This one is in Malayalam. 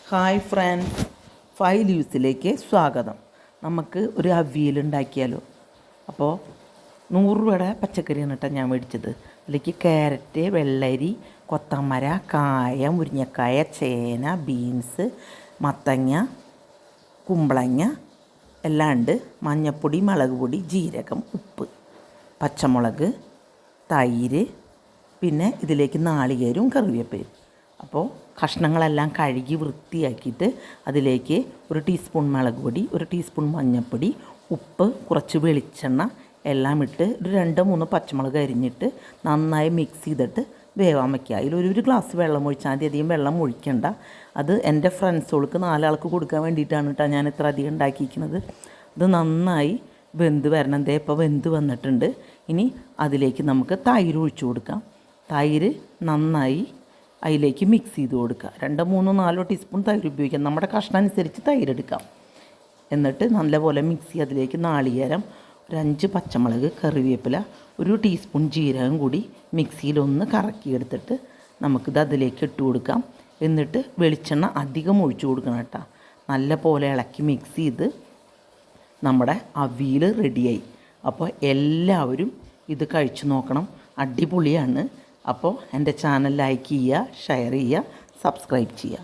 ഹായ് ഫ്രണ്ട്സ്, 5 ലീവ്സിലേക്ക് സ്വാഗതം. നമുക്ക് ഒരു അവിയൽ ഉണ്ടാക്കിയാലോ. അപ്പോൾ 100 രൂപയുടെ പച്ചക്കറിയാണ് കേട്ടോ ഞാൻ മേടിച്ചത്. അതിലേക്ക് ക്യാരറ്റ്, വെള്ളരി, കൊത്തമര, കായ, മുരിങ്ങക്കായ, ചേന, ബീൻസ്, മത്തങ്ങ, കുമ്പളങ്ങ എല്ലാം ഉണ്ട്. മഞ്ഞൾപ്പൊടി, മുളക് പൊടി, ജീരകം, ഉപ്പ്, പച്ചമുളക്, തൈര്, പിന്നെ ഇതിലേക്ക് നാളികേരവും കറിവേപ്പിലയും. അപ്പോൾ കഷ്ണങ്ങളെല്ലാം കഴുകി വൃത്തിയാക്കിയിട്ട് അതിലേക്ക് 1 ടീസ്പൂൺ മുളക് പൊടി, 1 ടീസ്പൂൺ മഞ്ഞൾപ്പൊടി, ഉപ്പ്, കുറച്ച് വെളിച്ചെണ്ണ എല്ലാം ഇട്ട് ഒരു 2-3 പച്ചമുളക് അരിഞ്ഞിട്ട് നന്നായി മിക്സ് ചെയ്തിട്ട് വേവാൻ വയ്ക്കുക. അതിലൊരു ഗ്ലാസ് വെള്ളം ഒഴിച്ചാൽ മതി, അധികം വെള്ളം ഒഴിക്കണ്ട. അത് എൻ്റെ ഫ്രണ്ട്സുകൾക്ക് 4 ആൾക്ക് കൊടുക്കാൻ വേണ്ടിയിട്ടാണ് കേട്ടോ ഞാൻ ഇത്ര അധികം ഉണ്ടാക്കിയിരിക്കുന്നത്. ഇത് നന്നായി വെന്ത് വരണം. ദേ ഇപ്പോൾ വെന്ത് വന്നിട്ടുണ്ട്. ഇനി അതിലേക്ക് നമുക്ക് തൈര് ഒഴിച്ചു കൊടുക്കാം. തൈര് നന്നായി അതിലേക്ക് മിക്സ് ചെയ്ത് കൊടുക്കുക. 2-3-4 ടീസ്പൂൺ തൈര് ഉപയോഗിക്കാം. നമ്മുടെ കഷ്ണം അനുസരിച്ച് തൈര് എടുക്കാം. എന്നിട്ട് നല്ലപോലെ മിക്സ് ചെയ്ത് അതിലേക്ക് നാളികേരം, ഒരു 5 പച്ചമുളക്, കറിവേപ്പില, 1 ടീസ്പൂൺ ജീരകം കൂടി മിക്സിയിലൊന്ന് കറക്കിയെടുത്തിട്ട് നമുക്കിത് അതിലേക്ക് ഇട്ട് കൊടുക്കാം. എന്നിട്ട് വെളിച്ചെണ്ണ അധികം ഒഴിച്ചു കൊടുക്കണം കേട്ടോ. നല്ല പോലെ ഇളക്കി മിക്സ് ചെയ്ത് നമ്മുടെ അവിയൽ റെഡിയായി. അപ്പോൾ എല്ലാവരും ഇത് കഴിച്ചു നോക്കണം, അടിപൊളിയാണ്. അപ്പോൾ എൻ്റെ ചാനൽ ലൈക്ക് ചെയ്യുക, ഷെയർ ചെയ്യുക, സബ്സ്ക്രൈബ് ചെയ്യുക.